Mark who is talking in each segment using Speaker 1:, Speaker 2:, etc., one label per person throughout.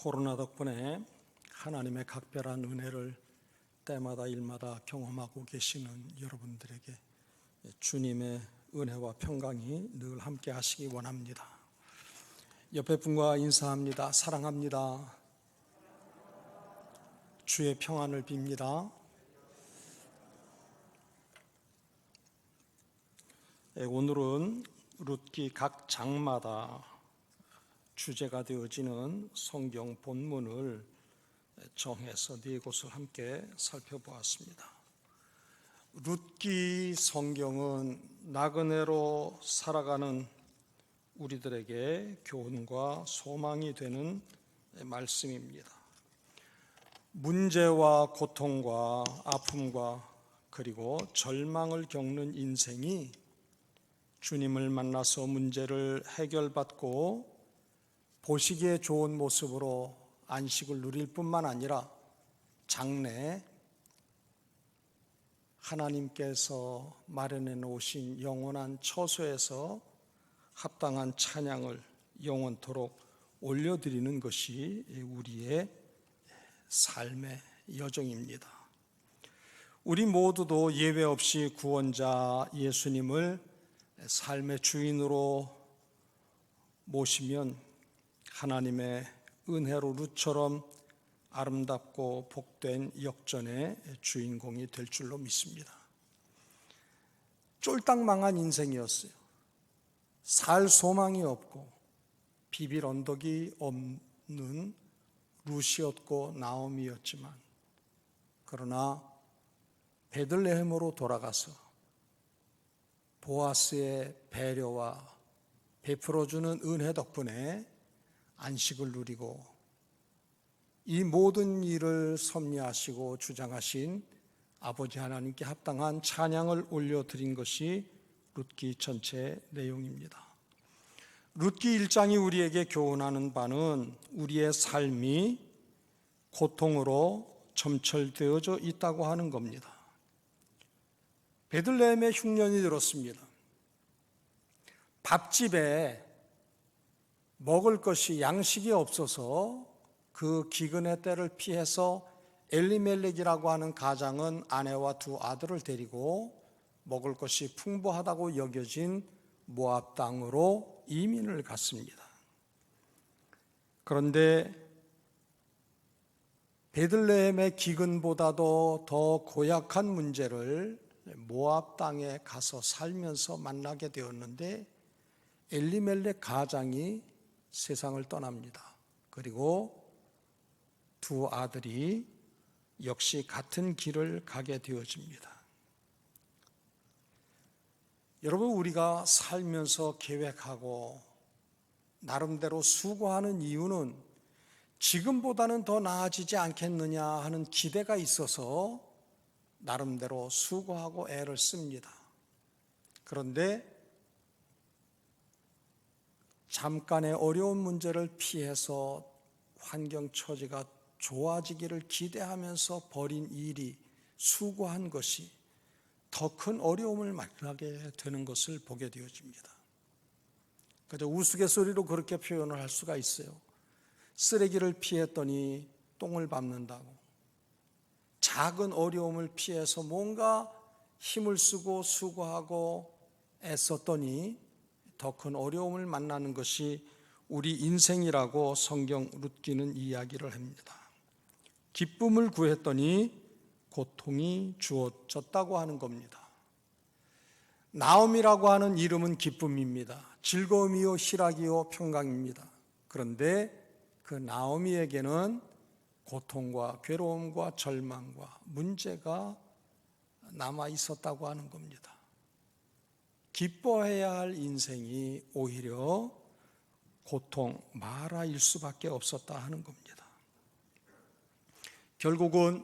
Speaker 1: 코로나 덕분에 하나님의 각별한 은혜를 때마다 일마다 경험하고 계시는 여러분들에게 주님의 은혜와 평강이 늘 함께 하시기 원합니다. 옆에 분과 인사합니다. 사랑합니다. 주의 평안을 빕니다. 오늘은 룻기 각 장마다 주제가 되어지는 성경 본문을 정해서 네 곳을 함께 살펴보았습니다. 룻기 성경은 나그네로 살아가는 우리들에게 교훈과 소망이 되는 말씀입니다. 문제와 고통과 아픔과 그리고 절망을 겪는 인생이 주님을 만나서 문제를 해결받고 보시기에 좋은 모습으로 안식을 누릴 뿐만 아니라 장래 하나님께서 마련해 놓으신 영원한 처소에서 합당한 찬양을 영원토록 올려드리는 것이 우리의 삶의 여정입니다. 우리 모두도 예외 없이 구원자 예수님을 삶의 주인으로 모시면 하나님의 은혜로 룻처럼 아름답고 복된 역전의 주인공이 될 줄로 믿습니다. 쫄딱 망한 인생이었어요. 살 소망이 없고 비빌 언덕이 없는 룻이었고 나오미였지만, 그러나 베들레헴으로 돌아가서 보아스의 배려와 베풀어주는 은혜 덕분에 안식을 누리고 이 모든 일을 섭리하시고 주장하신 아버지 하나님께 합당한 찬양을 올려드린 것이 룻기 전체 내용입니다. 룻기 1장이 우리에게 교훈하는 바는 우리의 삶이 고통으로 점철되어져 있다고 하는 겁니다. 베들레헴에 흉년이 들었습니다. 밥집에 먹을 것이 양식이 없어서 그 기근의 때를 피해서 엘리멜렉이라고 하는 가장은 아내와 두 아들을 데리고 먹을 것이 풍부하다고 여겨진 모압 땅으로 이민을 갔습니다. 그런데 베들레헴의 기근보다도 더 고약한 문제를 모압 땅에 가서 살면서 만나게 되었는데, 엘리멜렉 가장이 세상을 떠납니다. 그리고 두 아들이 역시 같은 길을 가게 되어집니다. 여러분, 우리가 살면서 계획하고 나름대로 수고하는 이유는 지금보다는 더 나아지지 않겠느냐 하는 기대가 있어서 나름대로 수고하고 애를 씁니다. 그런데 잠깐의 어려운 문제를 피해서 환경 처지가 좋아지기를 기대하면서 벌인 일이, 수고한 것이 더 큰 어려움을 만나게 되는 것을 보게 되어집니다. 그저 우스갯소리로 그렇게 표현을 할 수가 있어요. 쓰레기를 피했더니 똥을 밟는다고. 작은 어려움을 피해서 뭔가 힘을 쓰고 수고하고 애썼더니 더 큰 어려움을 만나는 것이 우리 인생이라고 성경 룻기는 이야기를 합니다. 기쁨을 구했더니 고통이 주어졌다고 하는 겁니다. 나옴이라고 하는 이름은 기쁨입니다. 즐거움이요 희락이요 평강입니다. 그런데 그 나오미에게는 고통과 괴로움과 절망과 문제가 남아 있었다고 하는 겁니다. 기뻐해야 할 인생이 오히려 고통, 마라일 수밖에 없었다 하는 겁니다. 결국은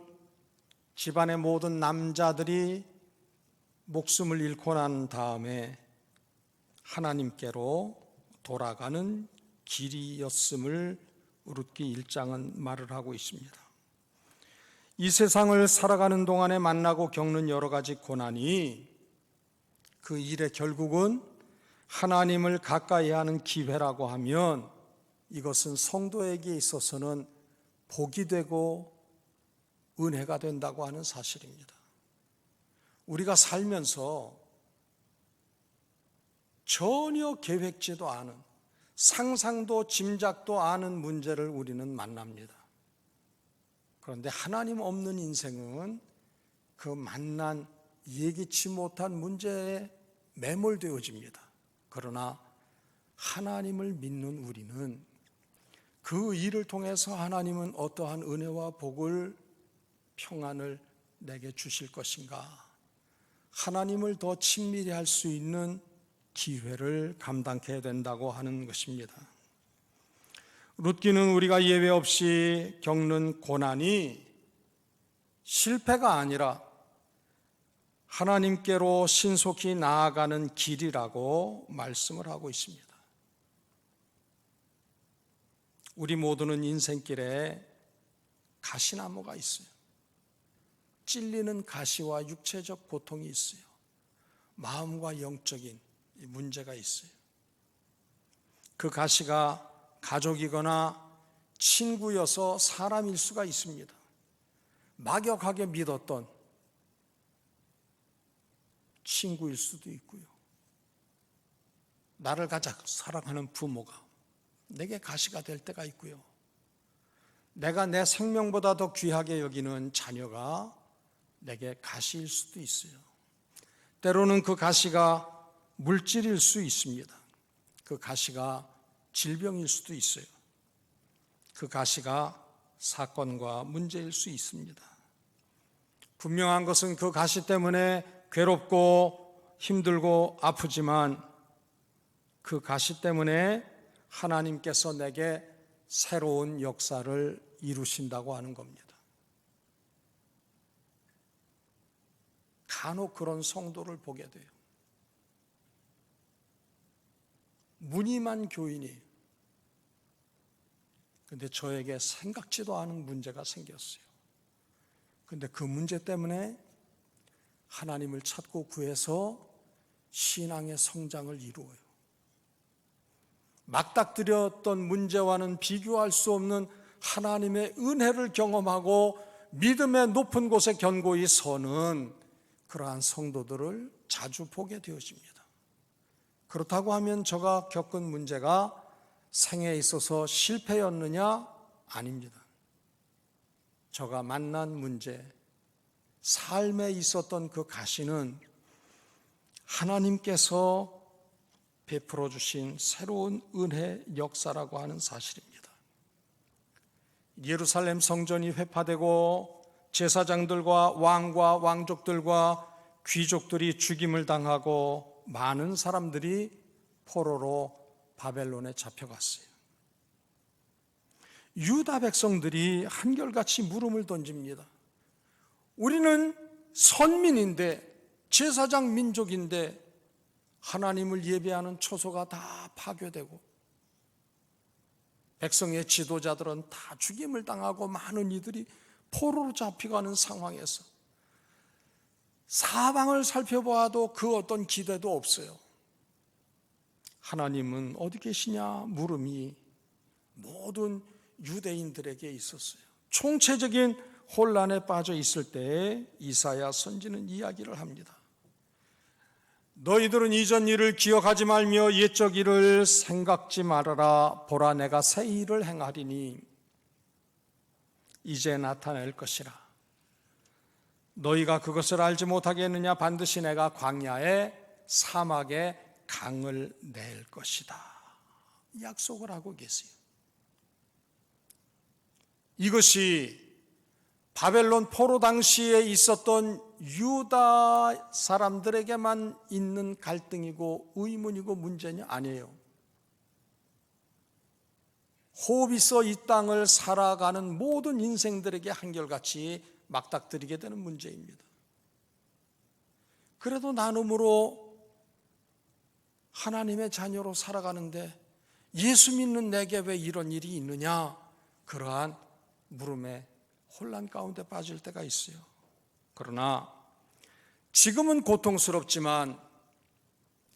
Speaker 1: 집안의 모든 남자들이 목숨을 잃고 난 다음에 하나님께로 돌아가는 길이었음을 룻기 1장은 말을 하고 있습니다. 이 세상을 살아가는 동안에 만나고 겪는 여러 가지 고난이 그 일의 결국은 하나님을 가까이 하는 기회라고 하면 이것은 성도에게 있어서는 복이 되고 은혜가 된다고 하는 사실입니다. 우리가 살면서 전혀 계획지도 않은, 상상도 짐작도 않은 문제를 우리는 만납니다. 그런데 하나님 없는 인생은 그 만난 예기치 못한 문제에 매몰되어집니다. 그러나 하나님을 믿는 우리는 그 일을 통해서 하나님은 어떠한 은혜와 복을, 평안을 내게 주실 것인가, 하나님을 더 친밀히 할 수 있는 기회를 감당해야 된다고 하는 것입니다. 룻기는 우리가 예외 없이 겪는 고난이 실패가 아니라 하나님께로 신속히 나아가는 길이라고 말씀을 하고 있습니다. 우리 모두는 인생길에 가시나무가 있어요. 찔리는 가시와 육체적 고통이 있어요. 마음과 영적인 문제가 있어요. 그 가시가 가족이거나 친구여서 사람일 수가 있습니다. 막역하게 믿었던 친구일 수도 있고요. 나를 가장 사랑하는 부모가 내게 가시가 될 때가 있고요. 내가 내 생명보다 더 귀하게 여기는 자녀가 내게 가시일 수도 있어요. 때로는 그 가시가 물질일 수 있습니다. 그 가시가 질병일 수도 있어요. 그 가시가 사건과 문제일 수 있습니다. 분명한 것은 그 가시 때문에 괴롭고 힘들고 아프지만 그 가시 때문에 하나님께서 내게 새로운 역사를 이루신다고 하는 겁니다. 간혹 그런 성도를 보게 돼요. 무늬만 교인이, 근데 저에게 생각지도 않은 문제가 생겼어요. 근데 그 문제 때문에 하나님을 찾고 구해서 신앙의 성장을 이루어요. 맞닥뜨렸던 문제와는 비교할 수 없는 하나님의 은혜를 경험하고 믿음의 높은 곳에 견고히 서는 그러한 성도들을 자주 보게 되어집니다. 그렇다고 하면 제가 겪은 문제가 생에 있어서 실패였느냐? 아닙니다. 제가 만난 문제, 삶에 있었던 그 가시는 하나님께서 베풀어 주신 새로운 은혜 역사라고 하는 사실입니다. 예루살렘 성전이 회파되고 제사장들과 왕과 왕족들과 귀족들이 죽임을 당하고 많은 사람들이 포로로 바벨론에 잡혀갔어요. 유다 백성들이 한결같이 물음을 던집니다. 우리는 선민인데, 제사장 민족인데 하나님을 예배하는 초소가 다 파괴되고 백성의 지도자들은 다 죽임을 당하고 많은 이들이 포로로 잡혀가는 상황에서 사방을 살펴보아도 그 어떤 기대도 없어요. 하나님은 어디 계시냐 물음이 모든 유대인들에게 있었어요. 총체적인 혼란에 빠져 있을 때에 이사야 선지는 이야기를 합니다. 너희들은 이전 일을 기억하지 말며 옛적 일을 생각지 말아라. 보라, 내가 새 일을 행하리니 이제 나타낼 것이라. 너희가 그것을 알지 못하겠느냐? 반드시 내가 광야에 사막에 강을 낼 것이다. 약속을 하고 계세요. 이것이 바벨론 포로 당시에 있었던 유다 사람들에게만 있는 갈등이고 의문이고 문제는 아니에요. 호흡이서 이 땅을 살아가는 모든 인생들에게 한결같이 막닥뜨리게 되는 문제입니다. 그래도 나눔으로 하나님의 자녀로 살아가는데 예수 믿는 내게 왜 이런 일이 있느냐? 그러한 물음에 혼란 가운데 빠질 때가 있어요. 그러나 지금은 고통스럽지만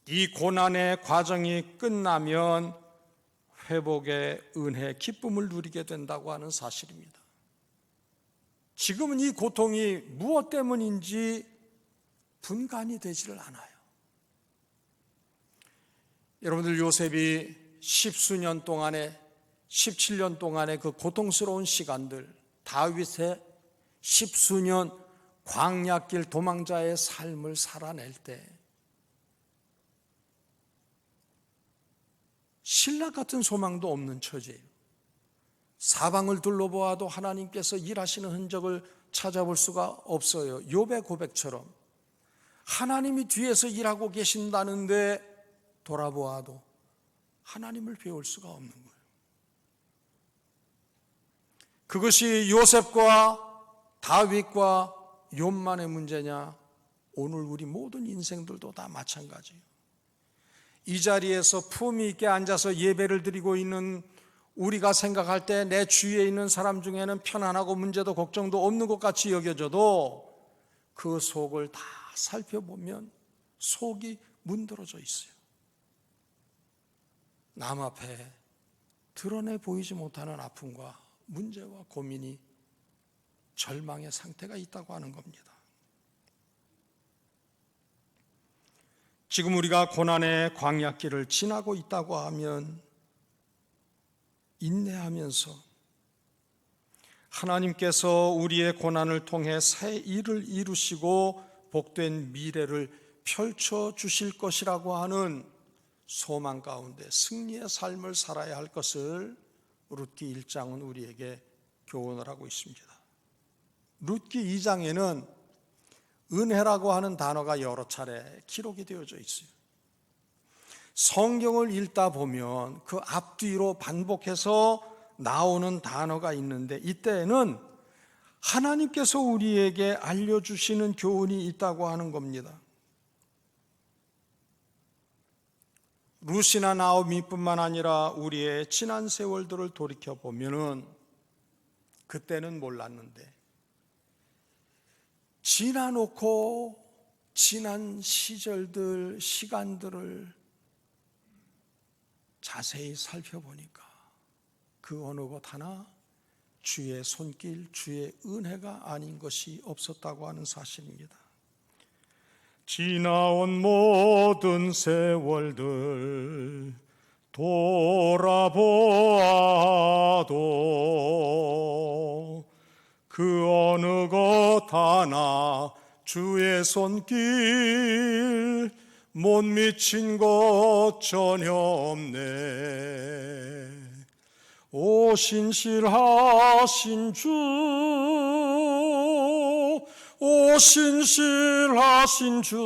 Speaker 1: 이 고난의 과정이 끝나면 회복의 은혜, 기쁨을 누리게 된다고 하는 사실입니다. 지금은 이 고통이 무엇 때문인지 분간이 되지를 않아요. 여러분들, 요셉이 10수년 동안에 17년 동안의 그 고통스러운 시간들, 다윗의 10수년 광야길 도망자의 삶을 살아낼 때 신라 같은 소망도 없는 처지예요. 사방을 둘러보아도 하나님께서 일하시는 흔적을 찾아볼 수가 없어요. 욥의 고백처럼 하나님이 뒤에서 일하고 계신다는데 돌아보아도 하나님을 배울 수가 없는 거예요. 그것이 요셉과 다윗과 욥만의 문제냐? 오늘 우리 모든 인생들도 다 마찬가지예요. 이 자리에서 품위 있게 앉아서 예배를 드리고 있는 우리가 생각할 때 내 주위에 있는 사람 중에는 편안하고 문제도 걱정도 없는 것 같이 여겨져도 그 속을 다 살펴보면 속이 문드러져 있어요. 남 앞에 드러내 보이지 못하는 아픔과 문제와 고민이 절망의 상태가 있다고 하는 겁니다. 지금 우리가 고난의 광야길을 지나고 있다고 하면 인내하면서 하나님께서 우리의 고난을 통해 새 일을 이루시고 복된 미래를 펼쳐 주실 것이라고 하는 소망 가운데 승리의 삶을 살아야 할 것을 룻기 1장은 우리에게 교훈을 하고 있습니다. 룻기 2장에는 은혜라고 하는 단어가 여러 차례 기록이 되어져 있어요. 성경을 읽다 보면 그 앞뒤로 반복해서 나오는 단어가 있는데 이때에는 하나님께서 우리에게 알려주시는 교훈이 있다고 하는 겁니다. 룻이나 나오미뿐만 아니라 우리의 지난 세월들을 돌이켜보면 그때는 몰랐는데 지나놓고 지난 시절들, 시간들을 자세히 살펴보니까 그 어느 것 하나 주의 손길, 주의 은혜가 아닌 것이 없었다고 하는 사실입니다. 지나온 모든 세월들 돌아보아도 그 어느 것 하나 주의 손길 못 미친 것 전혀 없네. 오 신실하신 주, 오 신실하신 주,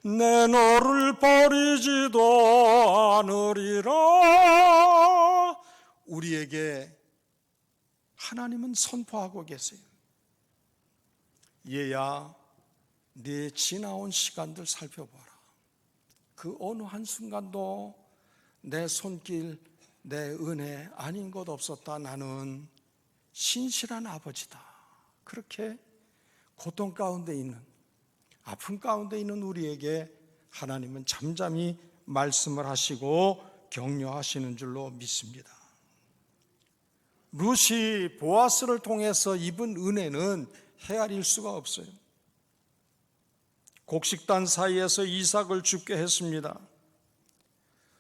Speaker 1: 내 너를 버리지도 않으리라. 우리에게 하나님은 선포하고 계세요. 얘야, 네 지나온 시간들 살펴봐라. 그 어느 한순간도 내 손길, 내 은혜 아닌 것 없었다. 나는 신실한 아버지다. 그렇게 고통 가운데 있는, 아픔 가운데 있는 우리에게 하나님은 잠잠히 말씀을 하시고 격려하시는 줄로 믿습니다. 룻이 보아스를 통해서 입은 은혜는 헤아릴 수가 없어요. 곡식단 사이에서 이삭을 죽게 했습니다.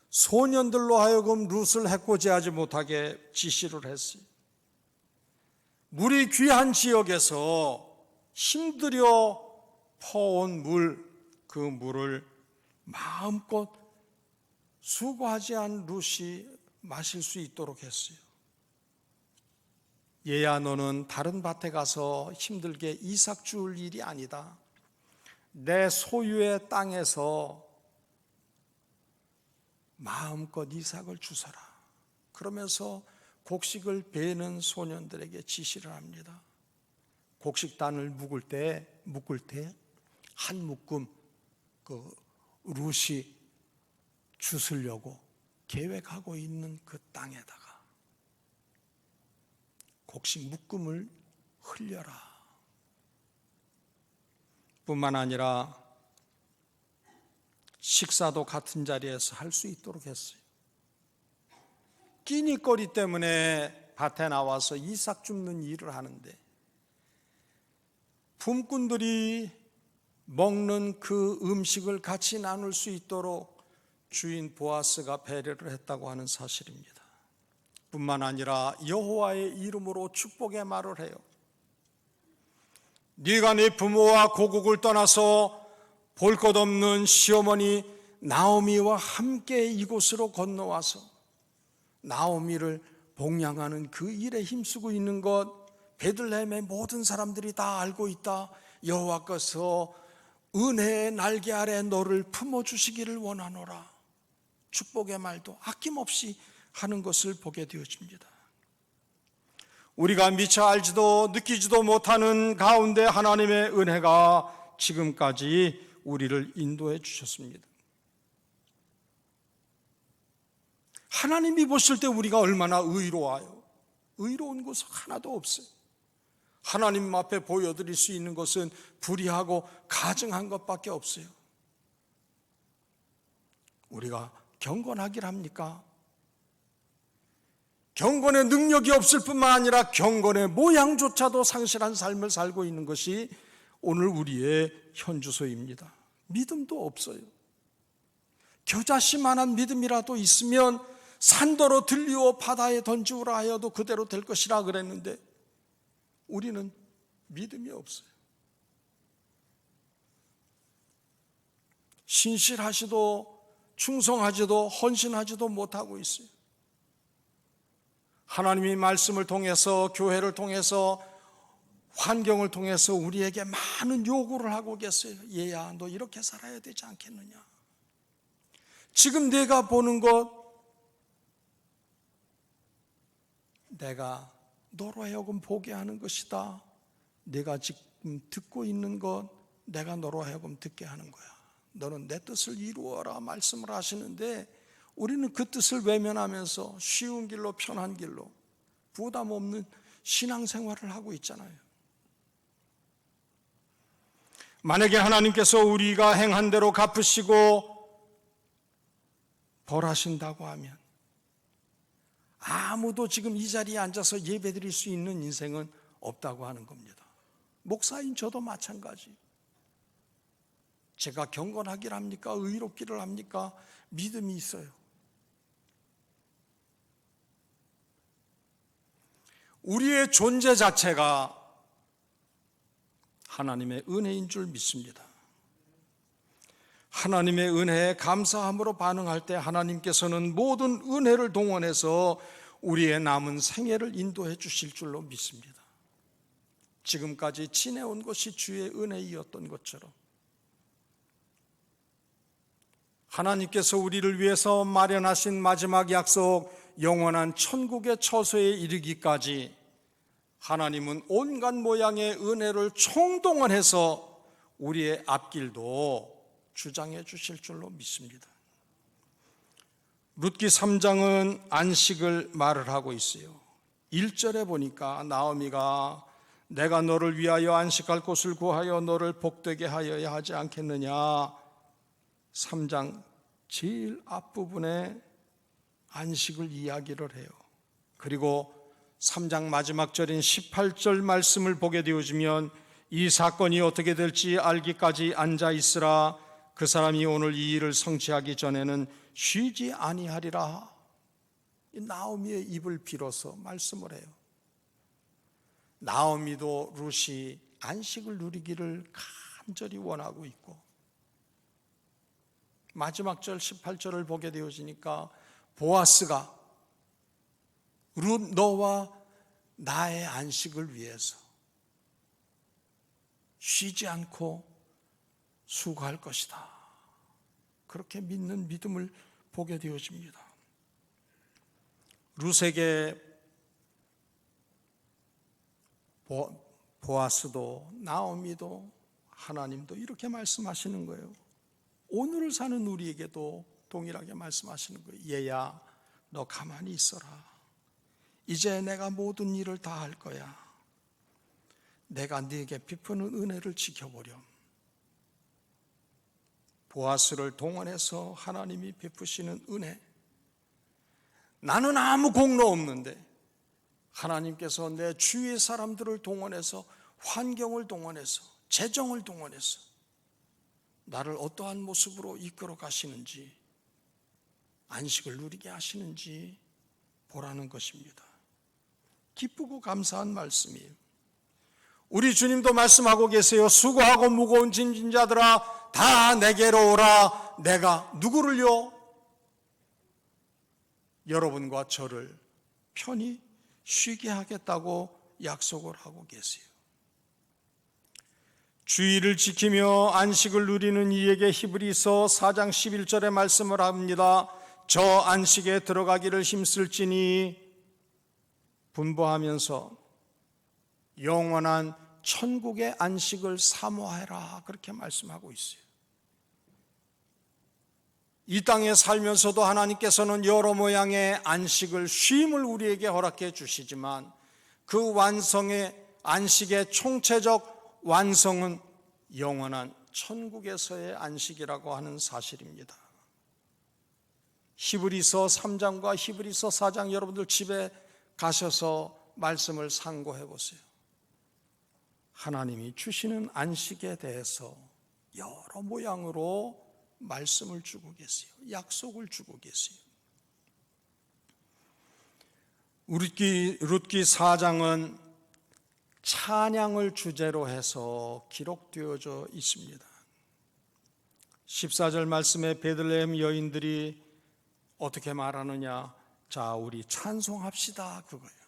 Speaker 1: 소년들로 하여금 룻을 해코지하지 못하게 지시를 했어요. 물이 귀한 지역에서 힘들여 퍼온 물, 그 물을 마음껏 수고하지 않은 룻이 마실 수 있도록 했어요. 얘야, 너는 다른 밭에 가서 힘들게 이삭 주울 일이 아니다. 내 소유의 땅에서 마음껏 이삭을 주서라. 그러면서 곡식을 베는 소년들에게 지시를 합니다. 곡식단을 묶을 때 한 묶음 그 룻이 주스려고 계획하고 있는 그 땅에다가 곡식 묶음을 흘려라. 뿐만 아니라 식사도 같은 자리에서 할 수 있도록 했어요. 끼니거리 때문에 밭에 나와서 이삭 줍는 일을 하는데 품꾼들이 먹는 그 음식을 같이 나눌 수 있도록 주인 보아스가 배려를 했다고 하는 사실입니다. 뿐만 아니라 여호와의 이름으로 축복의 말을 해요. 네가 네 부모와 고국을 떠나서 볼 것 없는 시어머니 나오미와 함께 이곳으로 건너와서 나오미를 복양하는 그 일에 힘쓰고 있는 것 베들레헴의 모든 사람들이 다 알고 있다. 여호와께서 은혜의 날개 아래 너를 품어주시기를 원하노라. 축복의 말도 아낌없이 하는 것을 보게 되어집니다. 우리가 미처 알지도 느끼지도 못하는 가운데 하나님의 은혜가 지금까지 우리를 인도해 주셨습니다. 하나님이 보실 때 우리가 얼마나 의로워요. 의로운 것은 하나도 없어요. 하나님 앞에 보여드릴 수 있는 것은 불의하고 가증한 것밖에 없어요. 우리가 경건하길 합니까? 경건의 능력이 없을 뿐만 아니라 경건의 모양조차도 상실한 삶을 살고 있는 것이 오늘 우리의 현주소입니다. 믿음도 없어요. 겨자씨만한 믿음이라도 있으면 산더러 들리오 바다에 던지오라 하여도 그대로 될 것이라 그랬는데 우리는 믿음이 없어요. 신실하지도 충성하지도 헌신하지도 못하고 있어요. 하나님이 말씀을 통해서 교회를 통해서 환경을 통해서 우리에게 많은 요구를 하고 계세요. 얘야 너 이렇게 살아야 되지 않겠느냐. 지금 내가 보는 것 내가 너로 하여금 보게 하는 것이다. 내가 지금 듣고 있는 것 내가 너로 하여금 듣게 하는 거야. 너는 내 뜻을 이루어라 말씀을 하시는데 우리는 그 뜻을 외면하면서 쉬운 길로 편한 길로 부담 없는 신앙생활을 하고 있잖아요. 만약에 하나님께서 우리가 행한 대로 갚으시고 벌하신다고 하면 아무도 지금 이 자리에 앉아서 예배드릴 수 있는 인생은 없다고 하는 겁니다. 목사인 저도 마찬가지. 제가 경건하기를 합니까? 의롭기를 합니까? 믿음이 있어요. 우리의 존재 자체가 하나님의 은혜인 줄 믿습니다. 하나님의 은혜에 감사함으로 반응할 때 하나님께서는 모든 은혜를 동원해서 우리의 남은 생애를 인도해 주실 줄로 믿습니다. 지금까지 지내온 것이 주의 은혜이었던 것처럼 하나님께서 우리를 위해서 마련하신 마지막 약속 영원한 천국의 처소에 이르기까지 하나님은 온갖 모양의 은혜를 총동원해서 우리의 앞길도 주장해 주실 줄로 믿습니다. 룻기 3장은 안식을 말을 하고 있어요. 1절에 보니까 나오미가 내가 너를 위하여 안식할 곳을 구하여 너를 복되게 하여야 하지 않겠느냐. 3장 제일 앞부분에 안식을 이야기를 해요. 그리고 3장 마지막 절인 18절 말씀을 보게 되어지면 이 사건이 어떻게 될지 알기까지 앉아 있으라. 그 사람이 오늘 이 일을 성취하기 전에는 쉬지 아니하리라. 나오미의 입을 빌어서 말씀을 해요. 나오미도 룻이 안식을 누리기를 간절히 원하고 있고 마지막 절 18절을 보게 되어지니까 보아스가 룻 너와 나의 안식을 위해서 쉬지 않고 수고할 것이다. 그렇게 믿는 믿음을 보게 되어집니다. 룻에게 보아스도 나오미도 하나님도 이렇게 말씀하시는 거예요. 오늘을 사는 우리에게도 동일하게 말씀하시는 거예요. 얘야 너 가만히 있어라. 이제 내가 모든 일을 다 할 거야. 내가 네게 베푸는 은혜를 지켜보렴. 보아스를 동원해서 하나님이 베푸시는 은혜. 나는 아무 공로 없는데 하나님께서 내 주위의 사람들을 동원해서, 환경을 동원해서, 재정을 동원해서 나를 어떠한 모습으로 이끌어 가시는지, 안식을 누리게 하시는지 보라는 것입니다. 기쁘고 감사한 말씀이에요. 우리 주님도 말씀하고 계세요. 수고하고 무거운 짐진 자들아 다 내게로 오라. 내가 누구를요? 여러분과 저를 편히 쉬게 하겠다고 약속을 하고 계세요. 주의를 지키며 안식을 누리는 이에게 히브리서 4장 11절에 말씀을 합니다. 저 안식에 들어가기를 힘쓸지니 분부하면서 영원한 천국의 안식을 사모하라, 그렇게 말씀하고 있어요. 이 땅에 살면서도 하나님께서는 여러 모양의 안식을, 쉼을 우리에게 허락해 주시지만 그 완성의, 안식의 총체적 완성은 영원한 천국에서의 안식이라고 하는 사실입니다. 히브리서 3장과 히브리서 4장 여러분들 집에 가셔서 말씀을 상고해 보세요. 하나님이 주시는 안식에 대해서 여러 모양으로 말씀을 주고 계세요. 약속을 주고 계세요. 룻기 4장은 찬양을 주제로 해서 기록되어져 있습니다. 14절 말씀에 베들레헴 여인들이 어떻게 말하느냐? 자, 우리 찬송합시다, 그거예요.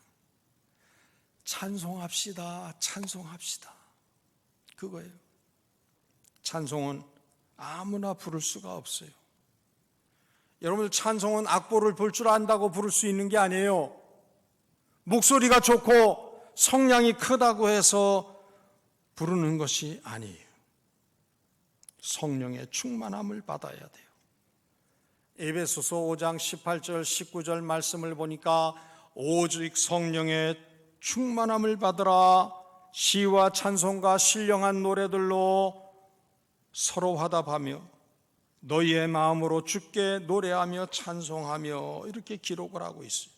Speaker 1: 찬송합시다, 찬송합시다, 그거예요. 찬송은 아무나 부를 수가 없어요. 여러분들, 찬송은 악보를 볼 줄 안다고 부를 수 있는 게 아니에요. 목소리가 좋고 성량이 크다고 해서 부르는 것이 아니에요. 성령의 충만함을 받아야 돼요. 에베소서 5장 18절 19절 말씀을 보니까 오직 성령의 충만함을 받으라. 시와 찬송과 신령한 노래들로 서로 화답하며 너희의 마음으로 주께 노래하며 찬송하며, 이렇게 기록을 하고 있어요.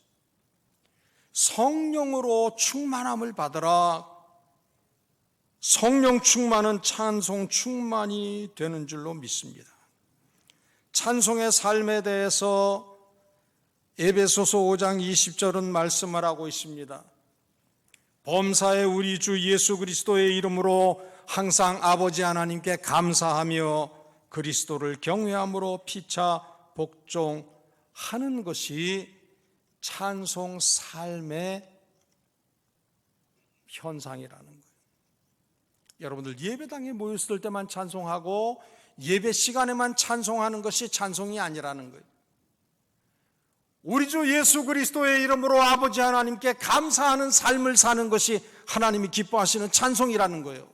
Speaker 1: 성령으로 충만함을 받으라. 성령 충만은 찬송 충만이 되는 줄로 믿습니다. 찬송의 삶에 대해서 에베소서 5장 20절은 말씀을 하고 있습니다. 범사의 우리 주 예수 그리스도의 이름으로 항상 아버지 하나님께 감사하며 그리스도를 경외함으로 피차 복종하는 것이 찬송 삶의 현상이라는 거예요. 여러분들, 예배당에 모였을 때만 찬송하고 예배 시간에만 찬송하는 것이 찬송이 아니라는 거예요. 우리 주 예수 그리스도의 이름으로 아버지 하나님께 감사하는 삶을 사는 것이 하나님이 기뻐하시는 찬송이라는 거예요.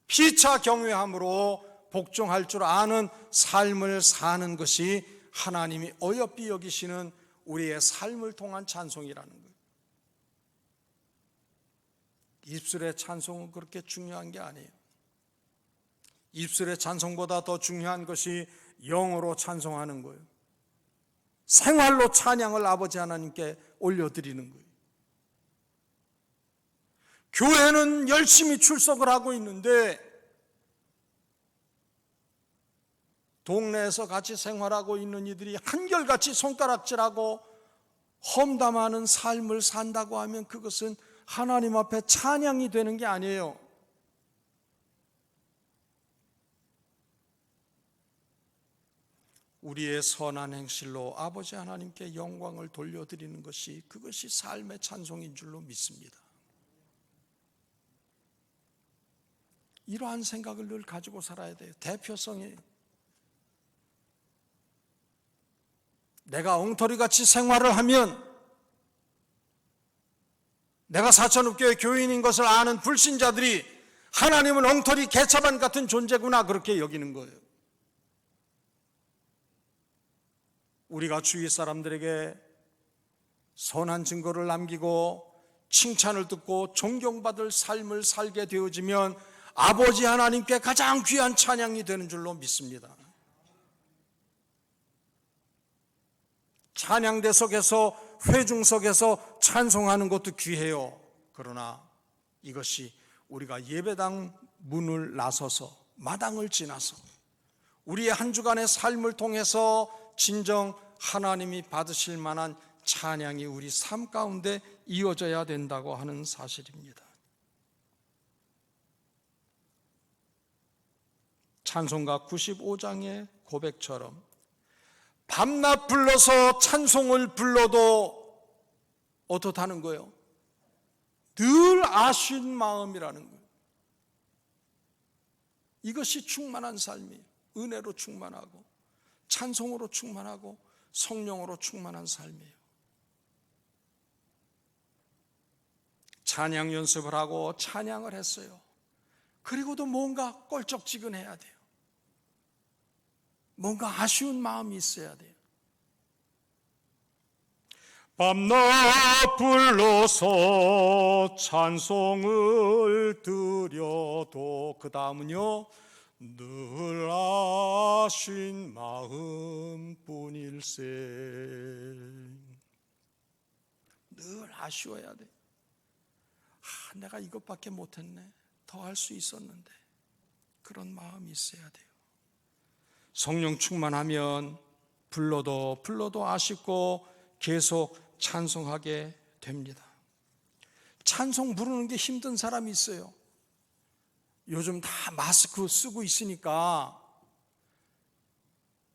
Speaker 1: 피차 경외함으로 복종할 줄 아는 삶을 사는 것이 하나님이 어여삐 여기시는 우리의 삶을 통한 찬송이라는 거예요. 입술의 찬송은 그렇게 중요한 게 아니에요. 입술의 찬송보다 더 중요한 것이 영어로 찬송하는 거예요. 생활로 찬양을 아버지 하나님께 올려드리는 거예요. 교회는 열심히 출석을 하고 있는데 동네에서 같이 생활하고 있는 이들이 한결같이 손가락질하고 험담하는 삶을 산다고 하면 그것은 하나님 앞에 찬양이 되는 게 아니에요. 우리의 선한 행실로 아버지 하나님께 영광을 돌려드리는 것이, 그것이 삶의 찬송인 줄로 믿습니다. 이러한 생각을 늘 가지고 살아야 돼요. 대표성이, 내가 엉터리같이 생활을 하면 내가 사천읍교회 교인인 것을 아는 불신자들이 하나님은 엉터리 개차반 같은 존재구나, 그렇게 여기는 거예요. 우리가 주위 사람들에게 선한 증거를 남기고 칭찬을 듣고 존경받을 삶을 살게 되어지면 아버지 하나님께 가장 귀한 찬양이 되는 줄로 믿습니다. 찬양대 속에서, 회중석에서 찬송하는 것도 귀해요. 그러나 이것이 우리가 예배당 문을 나서서, 마당을 지나서 우리의 한 주간의 삶을 통해서 진정 하나님이 받으실 만한 찬양이 우리 삶 가운데 이어져야 된다고 하는 사실입니다. 찬송가 95장의 고백처럼 밤낮 불러서 찬송을 불러도 어떻다는 거예요? 늘 아쉬운 마음이라는 거예요. 이것이 충만한 삶이에요. 은혜로 충만하고 찬송으로 충만하고 성령으로 충만한 삶이에요. 찬양 연습을 하고 찬양을 했어요. 그리고도 뭔가 껄쩍지근해야 돼요. 뭔가 아쉬운 마음이 있어야 돼요. 밤낮 불러서 찬송을 드려도 그 다음은요, 늘 아쉬운 마음뿐일세. 늘 아쉬워야 돼. 내가 이것밖에 못했네. 더 할 수 있었는데. 그런 마음이 있어야 돼요. 성령 충만하면 불러도 아쉽고 계속 찬송하게 됩니다. 찬송 부르는 게 힘든 사람이 있어요. 요즘 다 마스크 쓰고 있으니까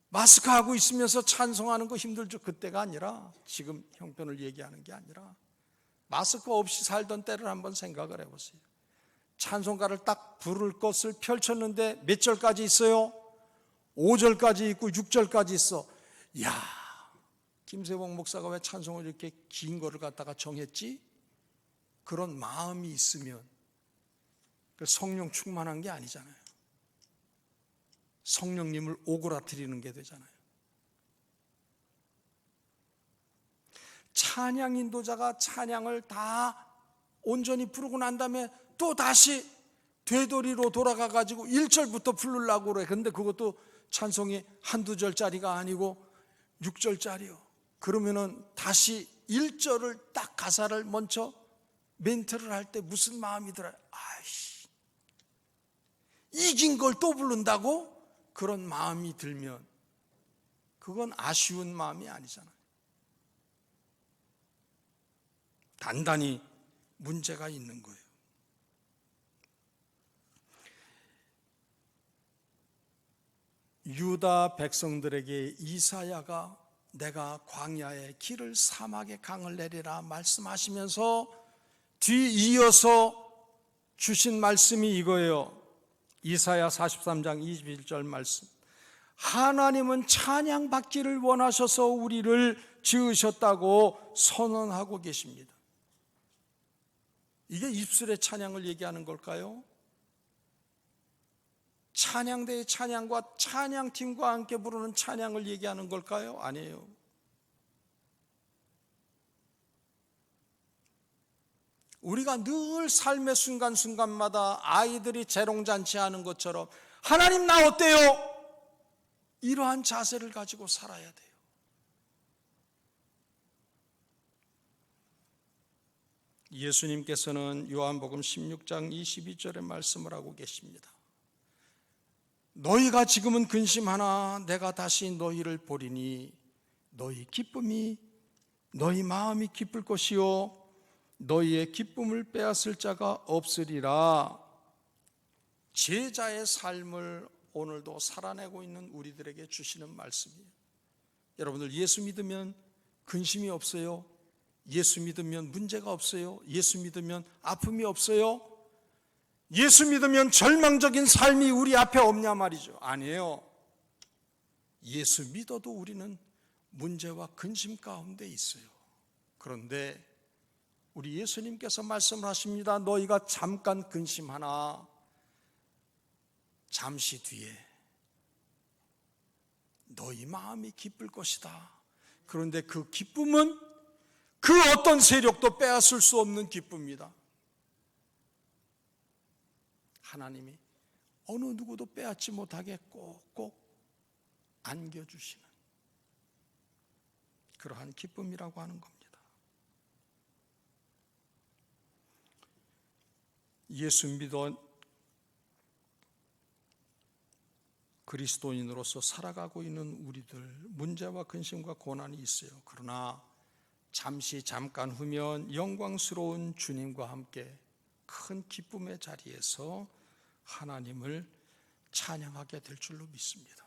Speaker 1: 마스크 하고 있으면서 찬송하는 거 힘들죠. 그때가 아니라, 지금 형편을 얘기하는 게 아니라 마스크 없이 살던 때를 한번 생각을 해보세요. 찬송가를 딱 부를 것을 펼쳤는데 몇 절까지 있어요? 5절까지 있고 6절까지 있어. 이야, 김세봉 목사가 왜 찬송을 이렇게 긴 거를 갖다가 정했지? 그런 마음이 있으면 성령 충만한 게 아니잖아요. 성령님을 오그라뜨리는 게 되잖아요. 찬양 인도자가 찬양을 다 온전히 부르고 난 다음에 또 다시 되돌이로 돌아가 가지고 1절부터 부르려고 그래. 근데 그것도 찬송이 한두 절짜리가 아니고 6절짜리요. 그러면은 다시 1절을 딱 가사를 먼저 멘트를 할 때 무슨 마음이 들어요? 아이씨, 이긴 걸 또 부른다고? 그런 마음이 들면 그건 아쉬운 마음이 아니잖아요. 단단히 문제가 있는 거예요. 유다 백성들에게 이사야가 내가 광야에 길을, 사막에 강을 내리라 말씀하시면서 뒤이어서 주신 말씀이 이거예요. 이사야 43장 21절 말씀. 하나님은 찬양받기를 원하셔서 우리를 지으셨다고 선언하고 계십니다. 이게 입술의 찬양을 얘기하는 걸까요? 찬양대의 찬양과 찬양팀과 함께 부르는 찬양을 얘기하는 걸까요? 아니에요. 우리가 늘 삶의 순간순간마다 아이들이 재롱잔치하는 것처럼 하나님 나 어때요? 이러한 자세를 가지고 살아야 돼요. 예수님께서는 요한복음 16장 22절의 말씀을 하고 계십니다. 너희가 지금은 근심하나 내가 다시 너희를 보리니 너희 기쁨이, 너희 마음이 기쁠 것이요 너희의 기쁨을 빼앗을 자가 없으리라. 제자의 삶을 오늘도 살아내고 있는 우리들에게 주시는 말씀이에요. 여러분들 예수 믿으면 근심이 없어요? 예수 믿으면 문제가 없어요? 예수 믿으면 아픔이 없어요? 예수 믿으면 절망적인 삶이 우리 앞에 없냐 말이죠. 아니에요. 예수 믿어도 우리는 문제와 근심 가운데 있어요. 그런데 우리 예수님께서 말씀을 하십니다. 너희가 잠깐 근심하나 잠시 뒤에 너희 마음이 기쁠 것이다. 그런데 그 기쁨은 그 어떤 세력도 빼앗을 수 없는 기쁨이다. 하나님이 어느 누구도 빼앗지 못하게 꼭꼭 안겨주시는 그러한 기쁨이라고 하는 겁니다. 예수 믿어 그리스도인으로서 살아가고 있는 우리들, 문제와 근심과 고난이 있어요. 그러나 잠깐 후면 영광스러운 주님과 함께 큰 기쁨의 자리에서 하나님을 찬양하게 될 줄로 믿습니다.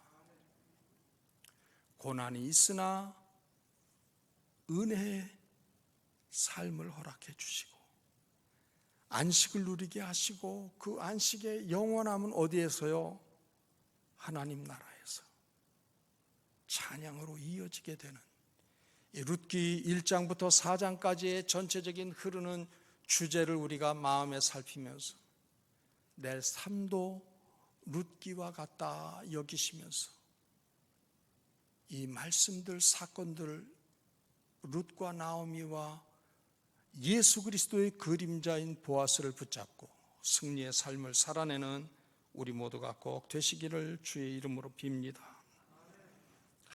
Speaker 1: 고난이 있으나 은혜의 삶을 허락해 주시고 안식을 누리게 하시고 그 안식의 영원함은 어디에서요? 하나님 나라에서 찬양으로 이어지게 되는 룻기 1장부터 4장까지의 전체적인 흐르는 주제를 우리가 마음에 살피면서 내 삶도 룻기와 같다 여기시면서 이 말씀들, 사건들, 룻과 나오미와 예수 그리스도의 그림자인 보아스를 붙잡고 승리의 삶을 살아내는 우리 모두가 꼭 되시기를 주의 이름으로 빕니다.